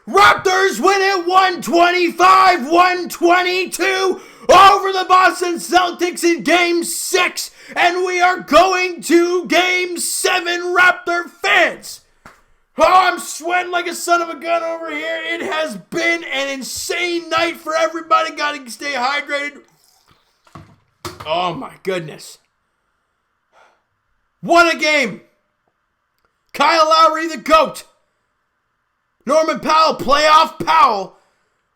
Raptors win it 125-122 over the Boston Celtics in Game 6. And we are going to Game 7, Raptor fans. Oh, I'm sweating like a son of a gun over here. It has been an insane night for everybody. Gotta stay hydrated. Oh my goodness. What a game. Kyle Lowry, the GOAT. Norman Powell, playoff Powell,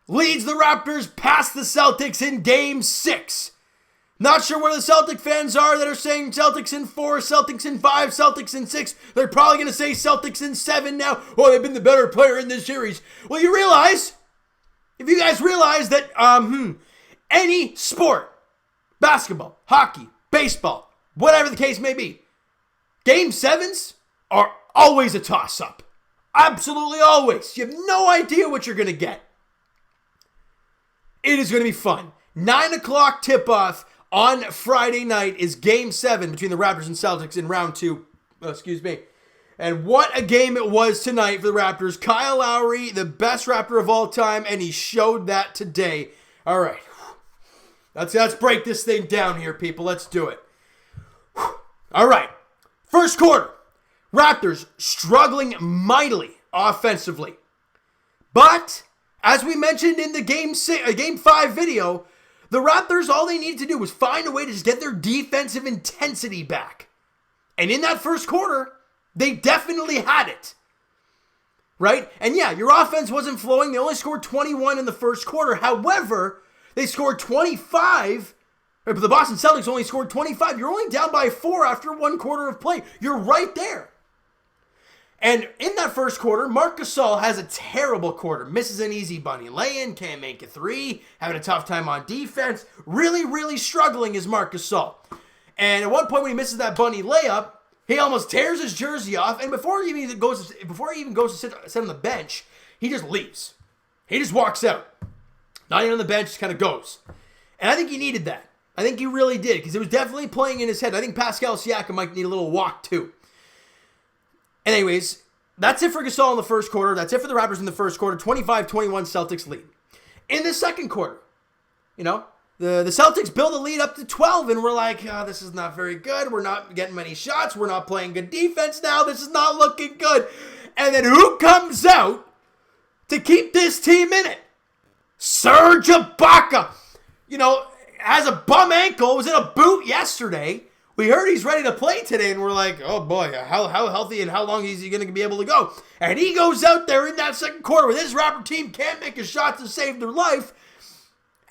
leads the Raptors past the Celtics in Game 6. Not sure where the Celtic fans are that are saying Celtics in 4, Celtics in 5, Celtics in 6. They're probably going to say Celtics in 7 now. Oh, they've been the better player in this series. Well, you realize, if you guys realize that any sport, basketball, hockey, baseball, whatever the case may be, Game 7s are always a toss-up. Absolutely always. You have no idea what you're going to get. It is going to be fun. 9 o'clock tip-off on Friday night is Game 7 between the Raptors and Celtics in round 2. And what a game it was tonight for the Raptors. Kyle Lowry, the best Raptor of all time, and he showed that today. All right. Let's break this thing down here, people. Let's do it. All right. First quarter. Raptors struggling mightily offensively. But, as we mentioned in the Game 5 video, the Raptors, all they needed to do was find a way to just get their defensive intensity back. And in that first quarter, they definitely had it. Right? And yeah, your offense wasn't flowing. They only scored 21 in the first quarter. However, they scored 25. But the Boston Celtics only scored 25. You're only down by 4 after 1 quarter of play. You're right there. And in that first quarter, Marc Gasol has a terrible quarter. Misses an easy bunny lay-in, can't make a 3, having a tough time on defense. Really, really struggling is Marc Gasol. And at one point when he misses that bunny layup, he almost tears his jersey off. And before he even goes to sit on the bench, he just leaves. He just walks out. Not even on the bench, just kind of goes. And I think he needed that. I think he really did, because it was definitely playing in his head. I think Pascal Siakam might need a little walk too. Anyways, that's it for Gasol in the first quarter. That's it for the Raptors in the first quarter. 25-21 Celtics lead. In the second quarter, the Celtics build a lead up to 12, and we're like, oh, this is not very good. We're not getting many shots. We're not playing good defense now. This is not looking good. And then who comes out to keep this team in it? Serge Ibaka. Has a bum ankle, was in a boot yesterday. We heard he's ready to play today, and we're like, oh boy, how healthy and how long is he going to be able to go? And he goes out there in that second quarter where this Raptor team can't make a shot to save their life,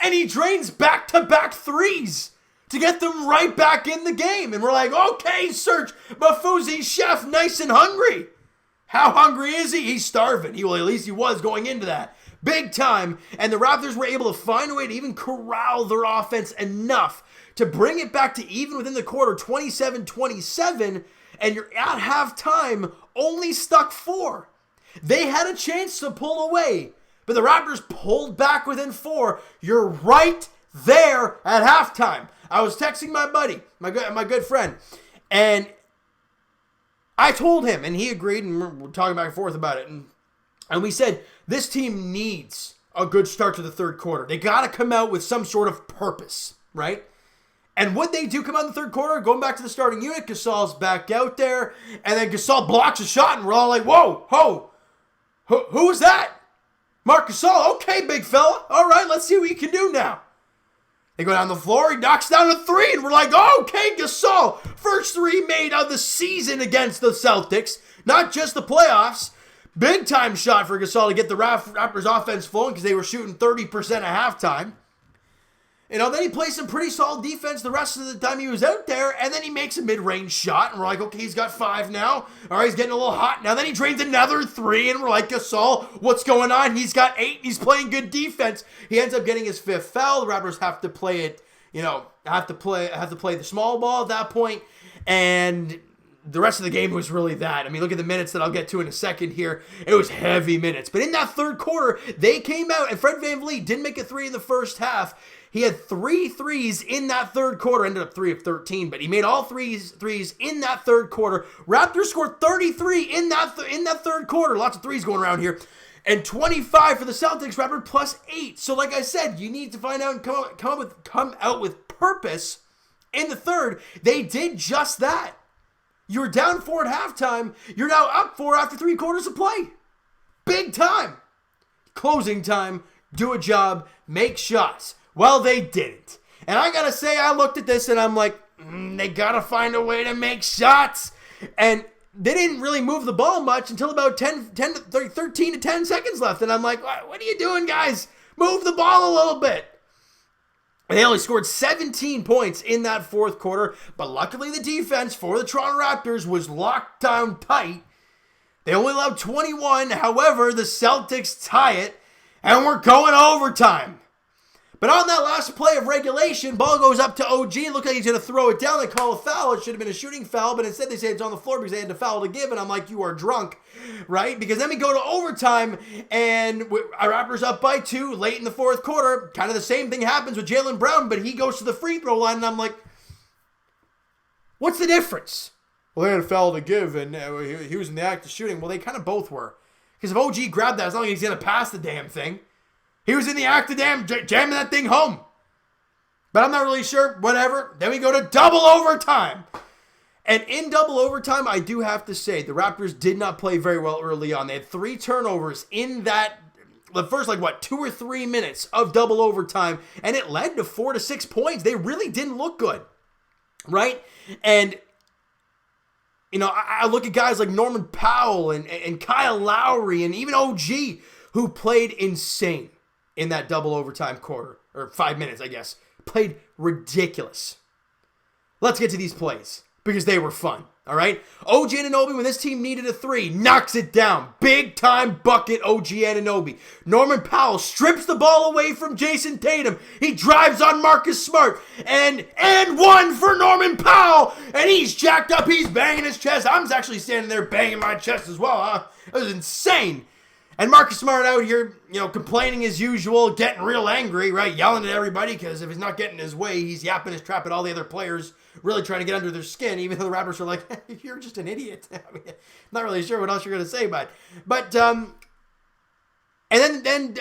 and he drains back-to-back threes to get them right back in the game. And we're like, okay, Serge, Mafuzi Chef, nice and hungry. How hungry is he? He's starving. At least he was going into that. Big time. And the Raptors were able to find a way to even corral their offense enough to bring it back to even within the quarter, 27-27, and you're at halftime only stuck 4. They had a chance to pull away, but the Raptors pulled back within 4. You're right there at halftime. I was texting my buddy, my good friend, and I told him, and he agreed, and we're talking back and forth about it, and we said, this team needs a good start to the third quarter. They got to come out with some sort of purpose, right? And what they do come out in the third quarter, going back to the starting unit, Gasol's back out there, and then Gasol blocks a shot, and we're all like, whoa, who was that? Marc Gasol, okay, big fella. All right, let's see what you can do now. They go down the floor, he knocks down a 3, and we're like, okay, Gasol. First 3 made of the season against the Celtics, not just the playoffs. Big time shot for Gasol to get the Raptors offense flowing because they were shooting 30% at halftime. Then he plays some pretty solid defense the rest of the time he was out there, and then he makes a mid-range shot, and we're like, okay, he's got 5 now. All right, he's getting a little hot now. Then he drains another 3, and we're like, Gasol, what's going on? He's got 8, he's playing good defense. He ends up getting his 5th foul. The Raptors have to play it, have to play the small ball at that point, and the rest of the game was really that. I mean, look at the minutes that I'll get to in a second here. It was heavy minutes. But in that third quarter, they came out, and Fred VanVleet didn't make a 3 in the first half. He had 3 threes in that third quarter, ended up 3 of 13, but he made all threes in that third quarter. Raptors scored 33 in that third quarter. Lots of threes going around here. And 25 for the Celtics, Raptors plus 8. So like I said, you need to find out and come out with purpose in the third. They did just that. You were down 4 at halftime. You're now up 4 after 3 quarters of play. Big time. Closing time. Do a job. Make shots. Well, they didn't. And I gotta say, I looked at this and I'm like, they gotta find a way to make shots. And they didn't really move the ball much until about 13 to 10 seconds left. And I'm like, what are you doing, guys? Move the ball a little bit. And they only scored 17 points in that fourth quarter. But luckily the defense for the Toronto Raptors was locked down tight. They only allowed 21. However, the Celtics tie it. And we're going overtime. But on that last play of regulation, ball goes up to OG. Looked like he's going to throw it down. They call a foul. It should have been a shooting foul, but instead they say it's on the floor because they had the foul to give. And I'm like, you are drunk, right? Because then we go to overtime, and our Raptors up by 2 late in the fourth quarter. Kind of the same thing happens with Jaylen Brown, but he goes to the free throw line, and I'm like, what's the difference? Well, they had a foul to give, and he was in the act of shooting. Well, they kind of both were. Because if OG grabbed that, it's not like he's going to pass the damn thing. He was in the act of jamming that thing home. But I'm not really sure. Whatever. Then we go to double overtime. And in double overtime, I do have to say, the Raptors did not play very well early on. They had 3 turnovers in the first, 2 or 3 minutes of double overtime. And it led to 4 to 6 points. They really didn't look good. Right? And I look at guys like Norman Powell and Kyle Lowry and even OG, who played insane in that double overtime quarter, or 5 minutes, I guess. Played ridiculous. Let's get to these plays, because they were fun, all right? OG Anunoby, when this team needed a 3, knocks it down. Big time bucket, OG Anunoby. Norman Powell strips the ball away from Jason Tatum. He drives on Marcus Smart, and 1 for Norman Powell, and he's jacked up. He's banging his chest. I'm actually standing there banging my chest as well, huh? It was insane. And Marcus Smart out here, complaining as usual, getting real angry, right? Yelling at everybody, because if he's not getting his way, he's yapping his trap at all the other players, really trying to get under their skin, even though the Raptors are like, you're just an idiot. I mean, not really sure what else you're going to say, but and then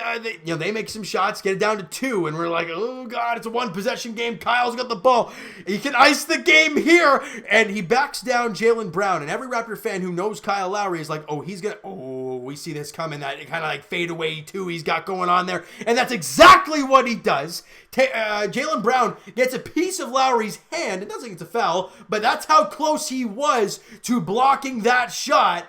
they make some shots, get it down to 2, and we're like, oh God, it's a 1-possession game. Kyle's got the ball. He can ice the game here, and he backs down Jaylen Brown. And every Raptor fan who knows Kyle Lowry is like, we see this coming. That kind of fade away 2 he's got going on there, and that's exactly what he does. Jaylen Brown gets a piece of Lowry's hand. It doesn't think it's a foul, but that's how close he was to blocking that shot.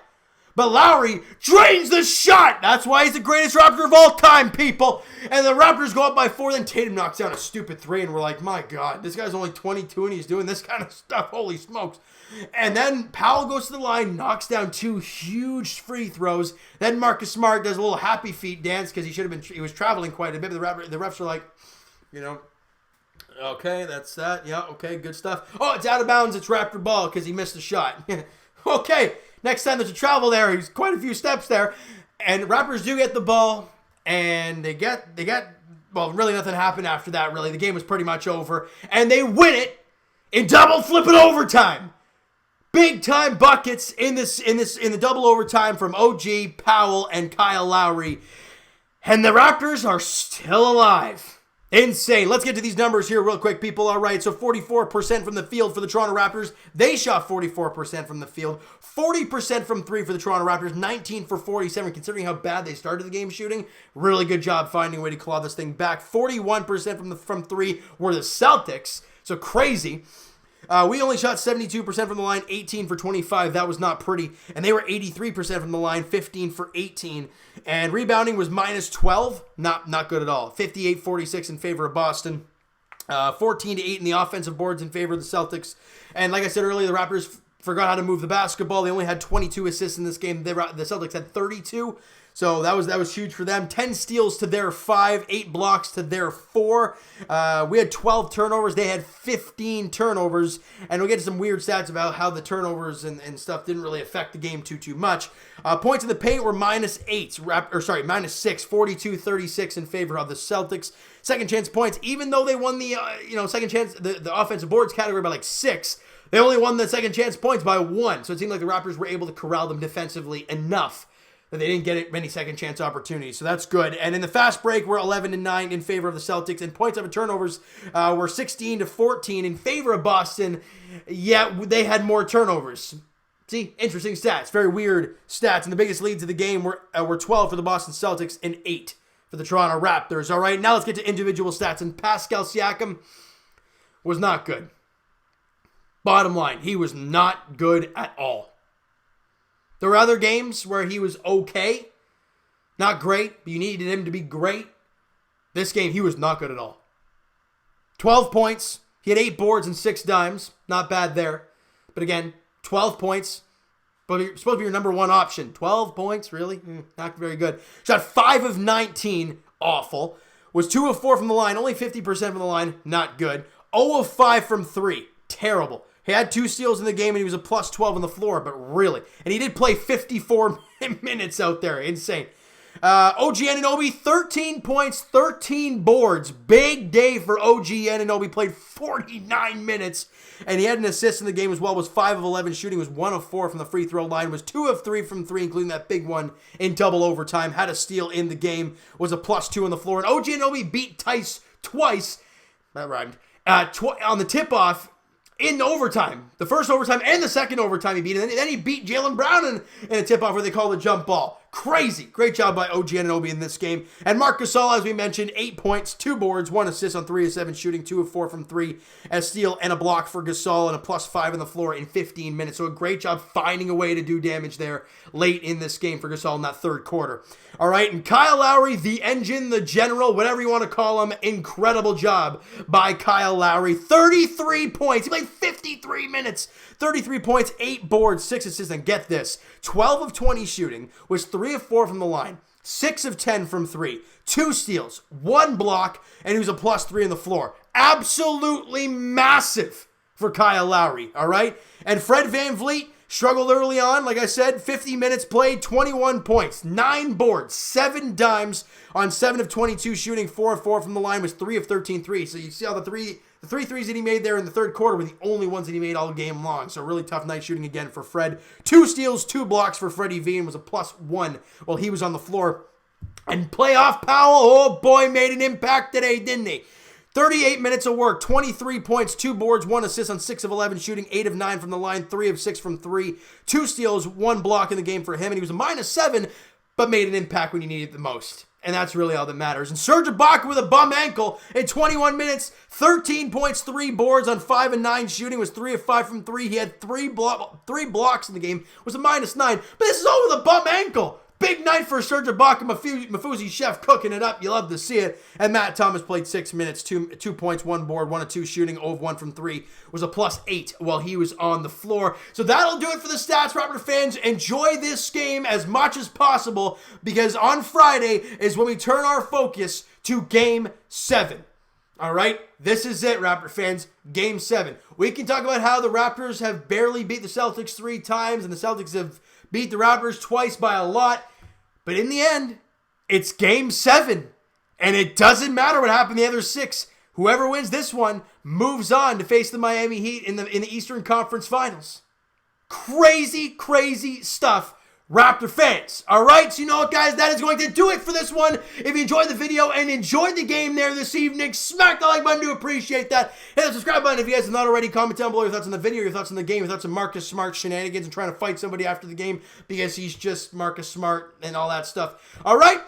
But Lowry drains the shot. That's why he's the greatest Raptor of all time, people. And the Raptors go up by 4. Then Tatum knocks down a stupid 3. And we're like, my God, this guy's only 22 and he's doing this kind of stuff. Holy smokes. And then Powell goes to the line, knocks down 2 huge free throws. Then Marcus Smart does a little happy feet dance because he was traveling quite a bit. But the refs are like, okay, that's that. Yeah, okay, good stuff. Oh, it's out of bounds. It's Raptor ball because he missed a shot. Okay. Next time there's a travel there, he's quite a few steps there. And Raptors do get the ball, and they get, really nothing happened after that, really. The game was pretty much over. And they win it in double flipping overtime. Big time buckets in the double overtime from OG, Powell, and Kyle Lowry. And the Raptors are still alive. Insane. Let's get to these numbers here real quick, people. All right, so 44% from the field for the Toronto Raptors. They shot 44% from the field. 40% from 3 for the Toronto Raptors. 19 for 47, considering how bad they started the game shooting. Really good job finding a way to claw this thing back. 41% from 3 were the Celtics. So crazy. We only shot 72% from the line, 18 for 25. That was not pretty. And they were 83% from the line, 15 for 18. And rebounding was minus 12. Not good at all. 58-46 in favor of Boston. 14-8 in the offensive boards in favor of the Celtics. And like I said earlier, the Raptors forgot how to move the basketball. They only had 22 assists in this game. The Celtics had 32. So that was huge for them. 10 steals to their 5, 8 blocks to their 4. We had 12 turnovers. They had 15 turnovers. And we'll get to some weird stats about how the turnovers and stuff didn't really affect the game too much. Points in the paint were minus 6, 42-36 in favor of the Celtics. Second chance points, even though they won the second chance, the offensive boards category by 6, they only won the second chance points by 1. So it seemed like the Raptors were able to corral them defensively enough. that they didn't get many second chance opportunities. So that's good. And in the fast break, we're 11-9 in favor of the Celtics. And points over turnovers were 16-14 in favor of Boston. Yet they had more turnovers. See, interesting stats. Very weird stats. And the biggest leads of the game were 12 for the Boston Celtics and 8 for the Toronto Raptors. All right, now let's get to individual stats. And Pascal Siakam was not good. Bottom line, he was not good at all. There were other games where he was okay. Not great, but you needed him to be great. This game, he was not good at all. 12 points. He had 8 boards and 6 dimes. Not bad there. But again, 12 points. But you're supposed to be your number one option. 12 points, really? Not very good. Shot 5 of 19. Awful. Was 2 of 4 from the line. Only 50% from the line. Not good. 0 of 5 from 3. Terrible. He had 2 steals in the game, and he was a plus 12 on the floor, but really. And he did play 54 minutes out there. Insane. OG Anunoby, 13 points, 13 boards. Big day for OG Anunoby. Played 49 minutes, and he had an assist in the game as well. Was 5 of 11 shooting. Was 1 of 4 from the free throw line. Was 2 of 3 from 3, including that big one in double overtime. Had a steal in the game. Was a plus 2 on the floor. And OG Anunoby beat Tice twice. That rhymed. On the tip-off. In overtime, the first overtime and the second overtime he beat him. And then he beat Jaylen Brown in a tip-off where they call the jump ball. Crazy. Great job by OG Anunoby in this game. And Marc Gasol, as we mentioned, 8 points, 2 boards, 1 assist on 3 of 7 shooting, 2 of 4 from 3. A steal and a block for Gasol and a plus 5 on the floor in 15 minutes. So a great job finding a way to do damage there late in this game for Gasol in that third quarter. All right, and Kyle Lowry, the engine, the general, whatever you want to call him, incredible job by Kyle Lowry. 33 points. He played 53 minutes. 33 points, 8 boards, 6 assists, and get this, 12 of 20 shooting, was 3 of 4 from the line, 6 of 10 from 3, 2 steals, 1 block, and he was a plus 3 on the floor. Absolutely massive for Kyle Lowry, all right? And Fred VanVleet struggled early on, like I said, 50 minutes played, 21 points, 9 boards, 7 dimes on 7 of 22 shooting, 4 of 4 from the line, was 3 of 13 threes. So you see how the three threes that he made there in the third quarter were the only ones that he made all game long. So really tough night shooting again for Fred. 2 steals, 2 blocks for Freddie V, and was a plus 1 while he was on the floor. And playoff Powell, oh boy, made an impact today, didn't he? 38 minutes of work, 23 points, 2 boards, 1 assist on 6 of 11 shooting, 8 of 9 from the line, 3 of 6 from 3, 2 steals, 1 block in the game for him, and he was a minus 7, but made an impact when you needed it the most. And that's really all that matters. And Serge Ibaka with a bum ankle in 21 minutes, 13 points, 3 boards on 5 and 9 shooting, was 3 of 5 from 3. He had 3 blocks in the game, was a minus 9. But this is all with a bum ankle. Big night for Serge Ibaka, Mafuzi Chef cooking it up. You love to see it. And Matt Thomas played 6 minutes, 2 points, 1 board, 1 of 2 shooting, 0 of 1 from 3. Was a plus 8 while he was on the floor. So that'll do it for the stats, Raptor fans. Enjoy this game as much as possible because on Friday is when we turn our focus to Game 7. All right, this is it, Raptor fans. Game 7. We can talk about how the Raptors have barely beat the Celtics 3 times and the Celtics have beat the Raptors twice by a lot. But in the end, it's Game 7. And it doesn't matter what happened the other 6. Whoever wins this one moves on to face the Miami Heat in the Eastern Conference Finals. Crazy, crazy stuff, Raptor fans. All right, so you know what, guys? That is going to do it for this one. If you enjoyed the video and enjoyed the game there this evening, smack the like button to appreciate that. Hit the subscribe button if you guys have not already. Comment down below your thoughts on the video, your thoughts on the game, your thoughts on Marcus Smart's shenanigans and trying to fight somebody after the game because he's just Marcus Smart and all that stuff. All right.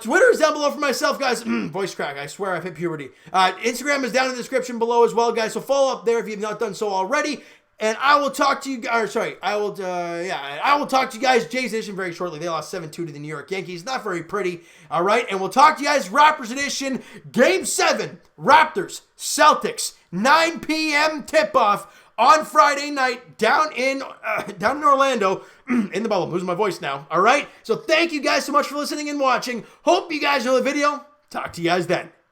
Twitter is down below for myself, guys. Voice crack. I swear I've hit puberty. Instagram is down in the description below as well, guys. So follow up there if you've not done so already. And I will talk to you guys, I will talk to you guys, Jays Edition, very shortly. They lost 7-2 to the New York Yankees. Not very pretty, all right? And we'll talk to you guys, Raptors Edition, Game 7, Raptors, Celtics, 9 p.m. tip-off on Friday night down in Orlando, in the bubble. I'm losing my voice now, all right? So thank you guys so much for listening and watching. Hope you guys know the video. Talk to you guys then.